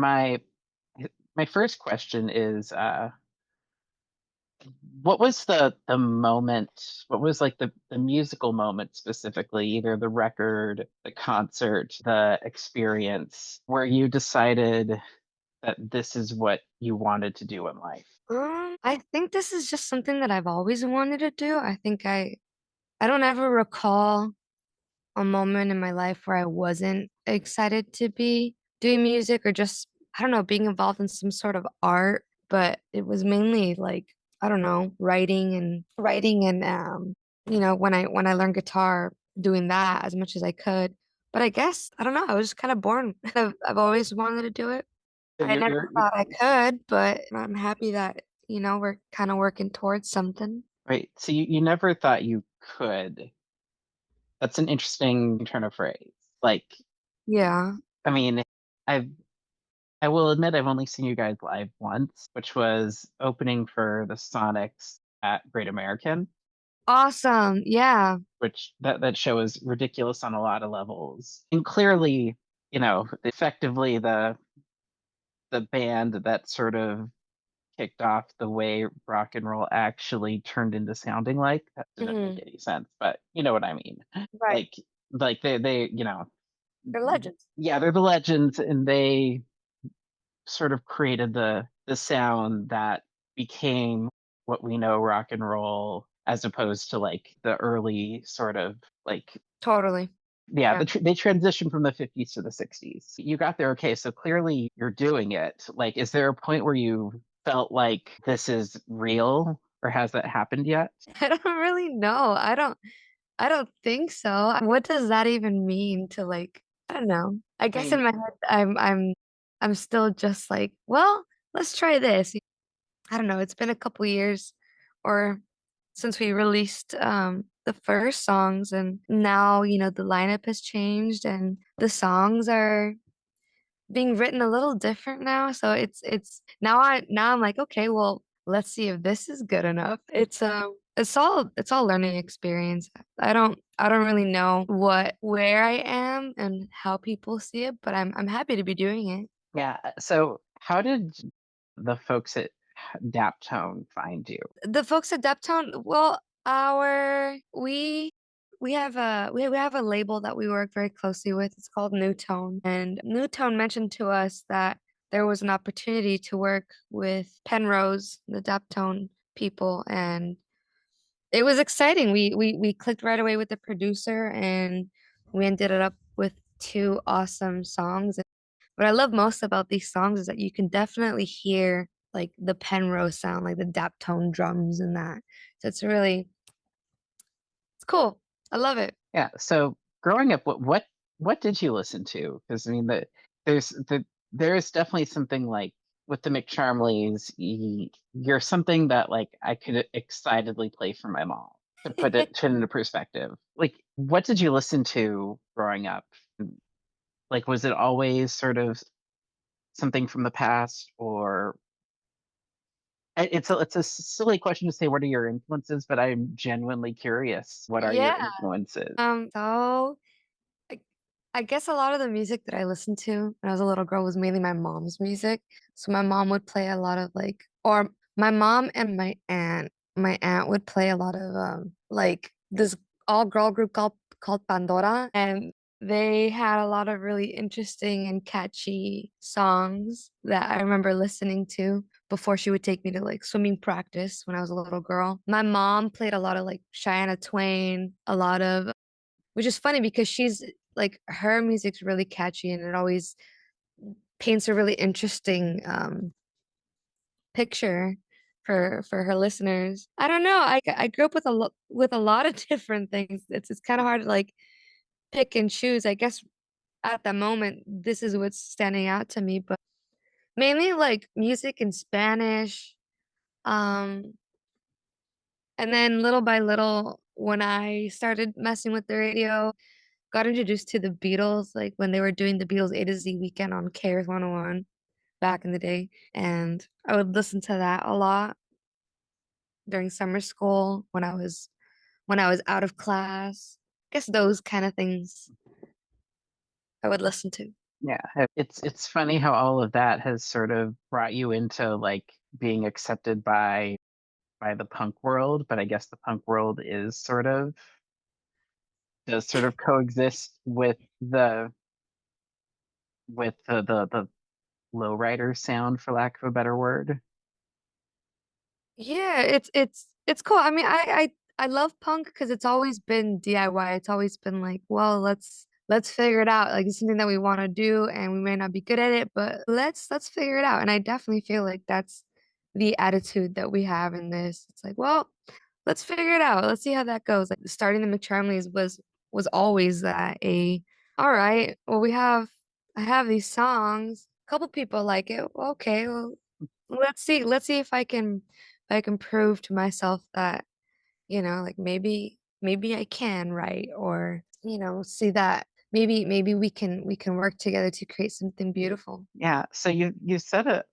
my my first question is what was the moment, what was like the musical moment specifically, either the record, the concert, the experience where you decided that this is what you wanted to do in life? I think this is just something that I've always wanted to do. I don't ever recall a moment in my life where I wasn't excited to be doing music or just, I don't know, being involved in some sort of art, but it was mainly like, I don't know, writing and when I learned guitar, doing that as much as I could. But I guess, I don't know, I was just kind of born. I've always wanted to do it. So I never thought I could, but I'm happy that, we're kind of working towards something. right. So you never thought you could. That's an interesting turn of phrase. Like, Yeah. I mean, I've I will admit I've only seen you guys live once, which was opening for the Sonics at Great American, Awesome. Yeah. which that show is ridiculous on a lot of levels. And clearly, effectively the band that sort of kicked off the way rock and roll actually turned into sounding like. That didn't make Hmm. any sense, but you know what I mean. Right. Like they They're legends. yeah, they're the legends, and they sort of created the sound that became what we know rock and roll, as opposed to like the early sort of like, Totally. yeah, Yeah. they transitioned from the 50s to the 60s. You got there, okay, so clearly you're doing it. Like, is there a point where you felt like this is real, or has that happened yet? I don't really know. I don't think so. What does that even mean to like, I don't know. I I guess mean, in my head I'm still just like, well, let's try this. I don't know. It's been a couple years or since we released the first songs, and now, the lineup has changed and the songs are being written a little different now. So it's now I'm like, okay, well, let's see if this is good enough. It's all learning experience. I don't really know where I am and how people see it, but I'm happy to be doing it. yeah. So how did the folks at Daptone find you? The folks at Deptone, well, our we have a label that we work very closely with. It's called New Tone, and New Tone mentioned to us that there was an opportunity to work with Penrose, the Deptone people, and it was exciting. We clicked right away with the producer, and we ended it up with two awesome songs. What I love most about these songs is that you can definitely hear like the Penrose sound, like the Daptone drums and that. So it's cool. I love it. Yeah. So growing up, what did you listen to? Because I mean, there's there is definitely something like with the McCharmlys, you're something that like I could excitedly play for my mom, to put into perspective. Like, what did you listen to growing up? Like, was it always sort of something from the past, or it's a silly question to say what are your influences, but I'm genuinely curious. What are your Yeah. influences? So I, I guess a lot of the music that I listened to when I was a little girl was mainly my mom's music. So my mom would play a lot of or my mom and my aunt. My aunt would play a lot of like this all girl group called Pandora, and they had a lot of really interesting and catchy songs that I remember listening to before she would take me to like swimming practice when I was a little girl. My mom played a lot of like Cheyenne Twain, a lot of which is funny because she's like her music's really catchy and it always paints a really interesting picture for her listeners. I don't know. I grew up with a lot of different things. It's kind of hard to like pick and choose. I guess at the moment this is what's standing out to me, but mainly like music in Spanish. Um and then little by little when I started messing with the radio, got introduced to the Beatles, like, when they were doing the Beatles A to Z weekend on KRS 101 back in the day, and I would listen to that a lot during summer school when I was out of class. I guess those kind of things I would listen to. Yeah, it's funny how all of that has sort of brought you into like being accepted by the punk world, but I guess the punk world is sort of does sort of coexist with the lowrider sound, for lack of a better word. Yeah, it's cool. I mean, I love punk because it's always been DIY. It's always been like, well, let's figure it out. Like it's something that we want to do, and we may not be good at it, but let's figure it out. And I definitely feel like that's the attitude that we have in this. It's like, well, let's figure it out. Let's see how that goes. Like starting the McCharmlys was always that a all right, well I have these songs. A couple people like it. Well, okay, well let's see if I can prove to myself that, like maybe I can write or, see that maybe we can work together to create something beautiful. Yeah, so you said a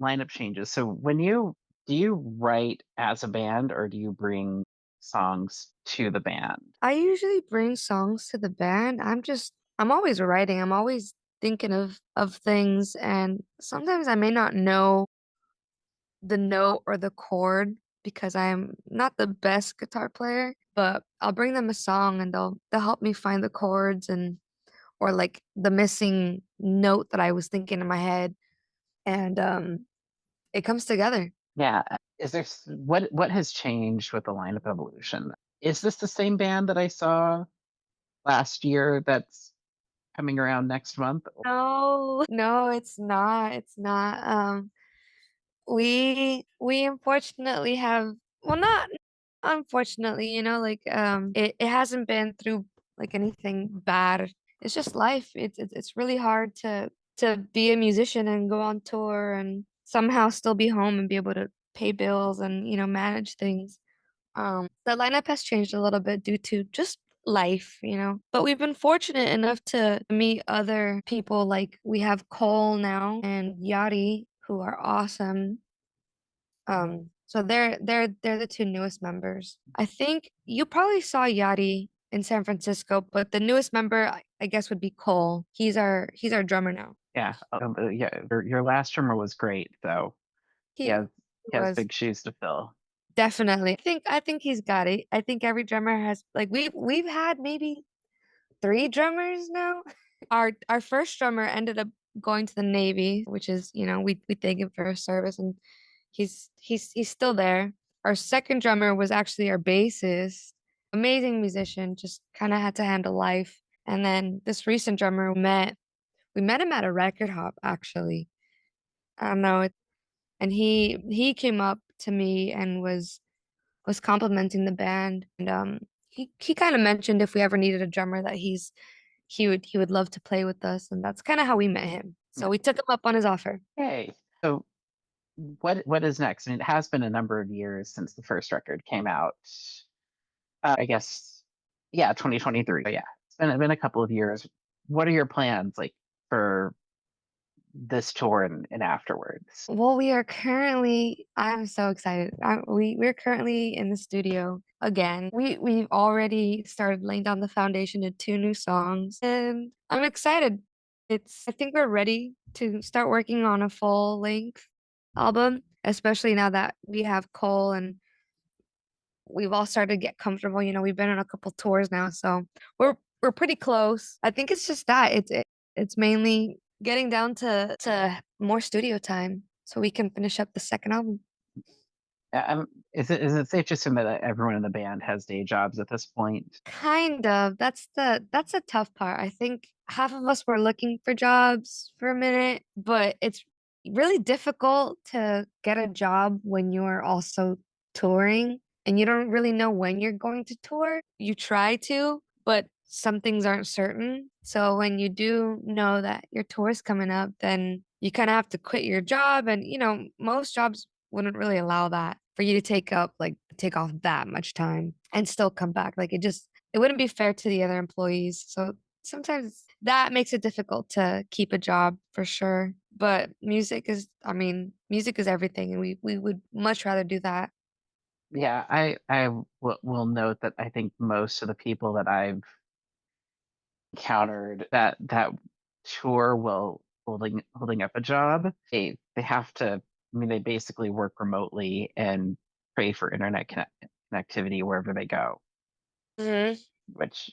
lineup changes. So when you do you write as a band or do you bring songs to the band? I usually bring songs to the band. I'm always writing. I'm always thinking of things and sometimes I may not know the note or the chord because I'm not the best guitar player, but I'll bring them a song and they'll help me find the chords and or like the missing note that I was thinking in my head and it comes together. Yeah, is there what has changed with the lineup evolution? Is this the same band that I saw last year that's coming around next month? No, no, it's not. It's not. We unfortunately have well not unfortunately, like it hasn't been through like anything bad. It's just life. It's really hard to be a musician and go on tour and somehow still be home and be able to pay bills and, manage things. The lineup has changed a little bit due to just life. But we've been fortunate enough to meet other people like we have Cole now and Yadi who are awesome. So they're the two newest members. I think you probably saw Yadi in San Francisco, but the newest member I guess would be Cole. He's our drummer now. Yeah, yeah, your last drummer was great, though. He He has was big shoes to fill. definitely. I think he's got it. I think every drummer has like we've had maybe three drummers now. Our first drummer ended up going to the Navy, which is, we thank him for his service and he's still there. Our second drummer was actually our bassist, amazing musician, just kind of had to handle life. And then this recent drummer we met him at a record hop actually. I don't know, and he came up to me and was complimenting the band and he kind of mentioned if we ever needed a drummer that he would love to play with us and that's kind of how we met him. So we took him up on his offer. Okay, so what is next? I mean, it has been a number of years since the first record came out. I guess, yeah, 2023. So yeah, it's been a couple of years. What are your plans like for this tour and afterwards? Well, I'm so excited. We're currently in the studio again. We've already started laying down the foundation to two new songs, and I'm excited. I think we're ready to start working on a full length album, especially now that we have Cole and we've all started to get comfortable. We've been on a couple tours now, so we're pretty close. I think it's just that it's mainly getting down to more studio time so we can finish up the second album. Is it safe to assume that everyone in the band has day jobs at this point? Kind of. That's a tough part. I think half of us were looking for jobs for a minute, but it's really difficult to get a job when you're also touring and you don't really know when you're going to tour. You try to, but some things aren't certain. So when you do know that your tour is coming up, then you kind of have to quit your job and most jobs wouldn't really allow that for you to take off that much time and still come back. Like it wouldn't be fair to the other employees. So sometimes that makes it difficult to keep a job for sure. But music is everything, and we would much rather do that. Yeah, will note that I think most of the people that I've encountered that tour while holding up a job. They have to. I mean, they basically work remotely and pray for connectivity wherever they go, Mhm. which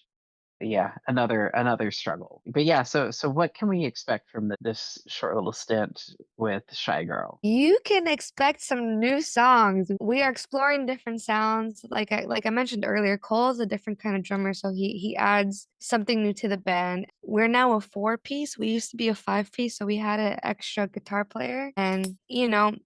yeah, another struggle. But yeah, so what can we expect from this short little stint with Shy Girl? You can expect some new songs. We are exploring different sounds. Like I mentioned earlier, Cole is a different kind of drummer, so he adds something new to the band. We're now a four-piece. We used to be a five-piece, so we had an extra guitar player. And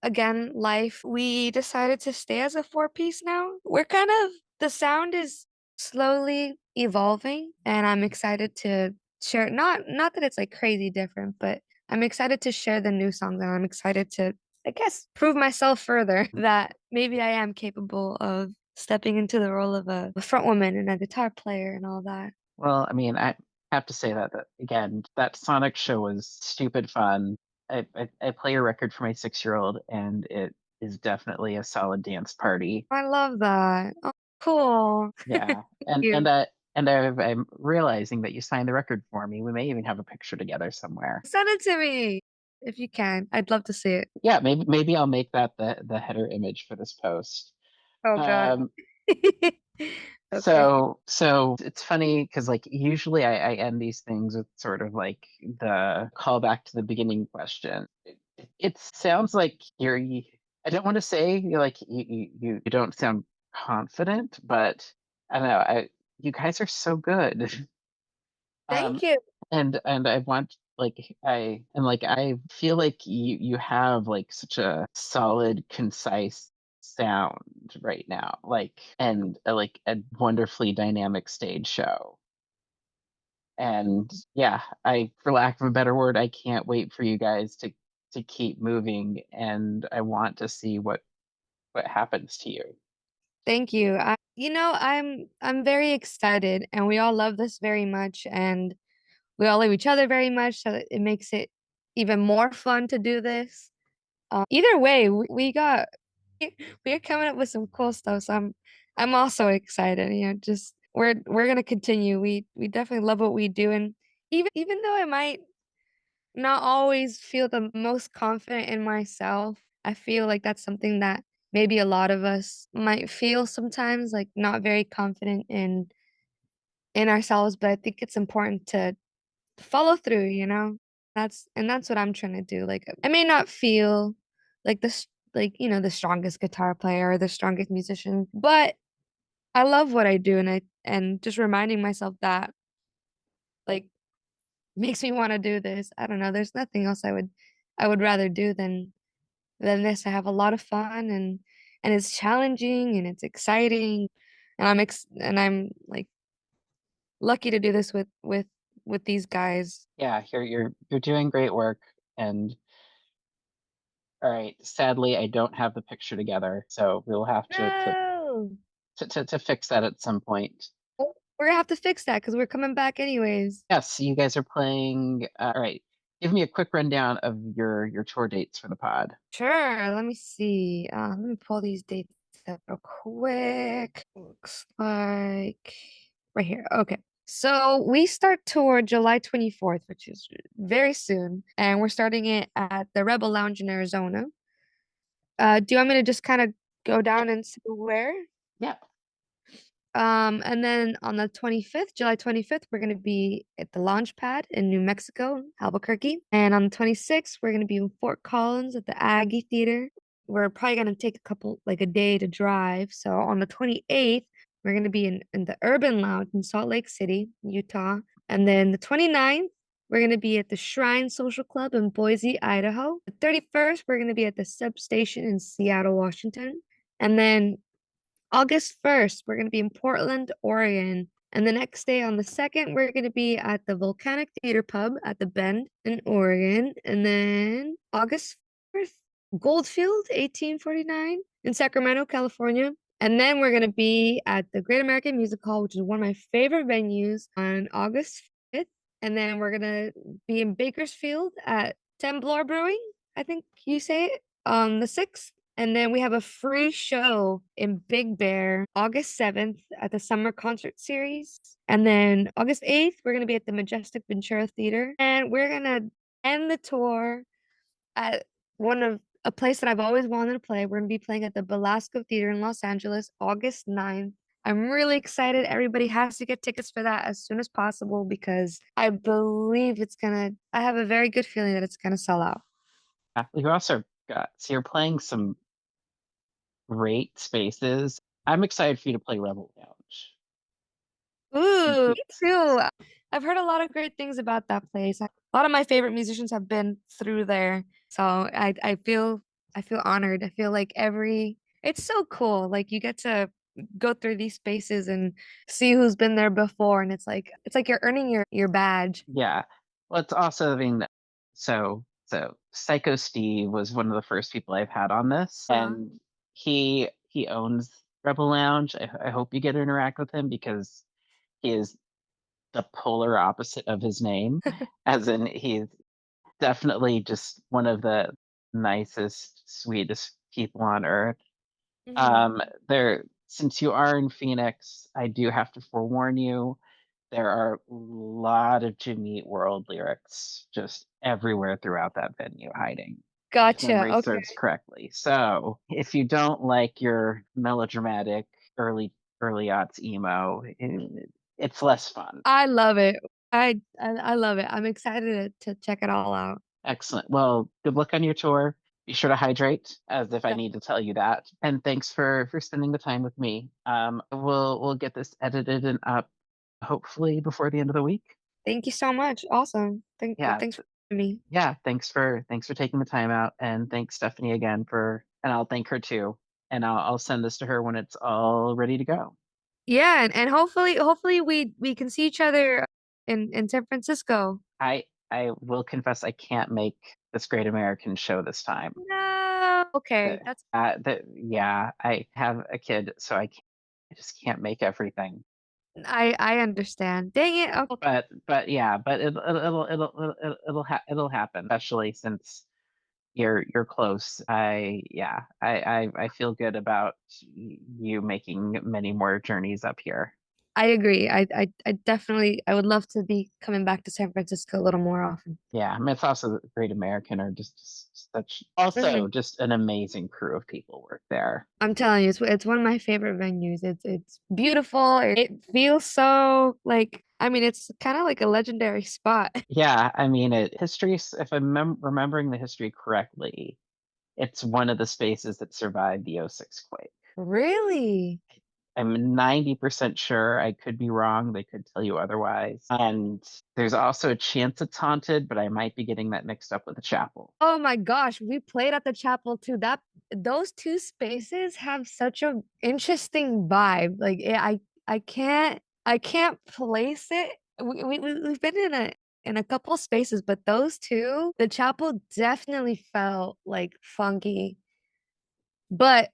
again, life, we decided to stay as a four-piece now. The sound is slowly evolving, and I'm excited to share. Not that it's like crazy different, but I'm excited to share the new songs, and I'm excited to, I guess, prove myself further that maybe I am capable of stepping into the role of a front woman and a guitar player and all that. Well, I mean, I have to say that again, that Sonic show was stupid fun. I play a record for my 6-year-old, and it is definitely a solid dance party. I love that. Oh, cool. Yeah, Thank you. I'm realizing that you signed the record for me. We may even have a picture together somewhere. Send it to me if you can. I'd love to see it. Yeah, maybe I'll make that the header image for this post. Oh God. Um, Okay. so it's funny because like usually I end these things with sort of like the callback to the beginning question. It sounds like I don't want to say you're like you don't sound confident, but I don't know. You guys are so good. Thank Um, you. and I want I feel like you have like such a solid, concise sound right now, like a wonderfully dynamic stage show. And yeah, for lack of a better word, I can't wait for you guys to keep moving, and I want to see what happens to you. Thank you. I'm very excited, and we all love this very much, and we all love each other very much, so it makes it even more fun to do this. Either way, we're coming up with some cool stuff, so I'm also excited. Just we're gonna continue. We definitely love what we do, and even though I might not always feel the most confident in myself, I feel like that's something that maybe a lot of us might feel sometimes, like not very confident in ourselves. But I think it's important to follow through, that's what I'm trying to do. Like, I may not feel like the strongest guitar player or the strongest musician, but I love what I do, and just reminding myself that, like, makes me want to do this. I don't know. There's nothing else I would rather do than this. I have a lot of fun, and it's challenging and it's exciting, and I'm like lucky to do this with these guys. Yeah, you're doing great work. And all right, sadly, I don't have the picture together, so we'll have No. to fix that at some point. Well, we're gonna have to fix that because we're coming back anyways. Yes, you guys are playing. All right, give me a quick rundown of your tour dates for the pod. Sure, let me see. Let me pull these dates up real quick. Looks like right here. Okay. So we start tour July 24th, which is very soon, and we're starting it at the Rebel Lounge in Arizona. Do you want me to just kind of go Yeah, down and see where? yeah. And then on the 25th, July 25th, we're going to be at the launch pad in New Mexico, Albuquerque. And on the 26th, we're going to be in Fort Collins at the Aggie Theater. We're probably going to take like a day to drive. So on the 28th, we're going to be in the Urban Lounge in Salt Lake City, Utah. And then the 29th, we're going to be at the Shrine Social Club in Boise, Idaho. The 31st, we're going to be at the Substation in Seattle, Washington. And then August 1st, we're going to be in Portland, Oregon. And the next day on the 2nd, we're going to be at the Volcanic Theater Pub at the Bend in Oregon. And then August 4th, Goldfield, 1849 in Sacramento, California. And then we're going to be at the Great American Music Hall, which is one of my favorite venues, on August 5th. And then we're going to be in Bakersfield at Temblor Brewing, I think you say it, on the 6th. And then we have a free show in Big Bear August 7th at the Summer Concert Series. And then August 8th, we're going to be at the Majestic Ventura Theater. And we're going to end the tour at one of a place that I've always wanted to play. We're going to be playing at the Belasco Theater in Los Angeles, August 9th. I'm really excited. Everybody has to get tickets for that as soon as possible because I believe I have a very good feeling that it's gonna sell out. You also got, so you're playing some great spaces. I'm excited for you to play Rebel Lounge. Ooh, me too. I've heard a lot of great things about that place. A lot of my favorite musicians have been through there. So I feel honored. I feel like it's so cool. Like you get to go through these spaces and see who's been there before and it's like you're earning your badge. Yeah. Well, it's also, I mean, so Psycho Steve was one of the first people I've had on this, Uh, and he owns Rebel Lounge. I hope you get to interact with him because he is the polar opposite of his name, as in he's definitely just one of the nicest, sweetest people on earth. mhm. Um, there, since you are in Phoenix, I do have to forewarn you, there are a lot of Jimmy Eat World lyrics just everywhere throughout that venue hiding, if Gotcha. memory Okay. serves correctly. So if you don't like your melodramatic early aughts emo, it's less fun. I love it. I love it. I'm excited to check it all out. Excellent. Well, good luck on your tour. Be sure to hydrate, as if I need to tell you that. And thanks for spending the time with me. We'll get this edited and up hopefully before the end of the week. Thank you so much. Awesome. Yeah, Thanks for having me. yeah. Thanks for taking the time out, and thanks Stephanie again for, and I'll thank her too. And I'll send this to her when it's all ready to go. Yeah, and hopefully we can see each other in San Francisco. I will confess I can't make this Great American show this time. No. Okay, that's Yeah, I have a kid, so I just can't make everything. I understand. Dang it. Okay. But yeah, but it'll happen, especially since you're close. I feel good about you making many more journeys up here. I agree. I definitely I would love to be coming back to San Francisco a little more often. Yeah, I mean, it's also Great American are just such, also Mhm. just an amazing crew of people work there. I'm telling you, it's one of my favorite venues. It's beautiful. It feels so like I mean, it's kind of like a legendary spot. Yeah, I mean, history, if I'm remembering the history correctly, it's one of the spaces that survived the '06 quake. Really? I'm 90% sure. I could be wrong. They could tell you otherwise. And there's also a chance it's haunted, but I might be getting that mixed up with the chapel. Oh my gosh, we played at the chapel too. Those two spaces have such a interesting vibe. I can't place it. We've been in a couple spaces, but those two, the chapel definitely felt like funky. But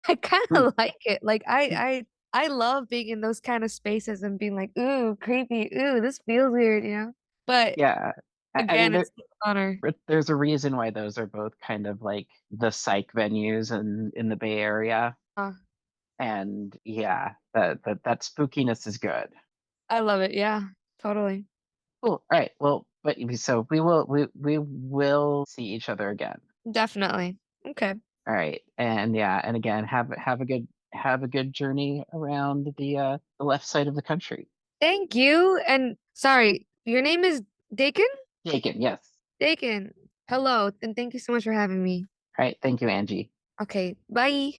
I kind Hmm. of like it. Like I love being in those kind of spaces and being like, ooh, creepy, ooh, this feels weird, you know? But Yeah. I mean, again, it's an honor. there's a reason why those are both kind of like the psych venues in the Bay Area. Uh, And yeah, that spookiness is good. I love it. Yeah, totally. Cool. All right. Well, but so we will see each other again. Definitely. Okay. All right. And yeah, and again, have a good journey around the left side of the country. Thank you. And sorry, your name is Dakin? Taken. Yes. Dakin. Hello, and thank you so much for having me. All right. Thank you, Angie. Okay, bye.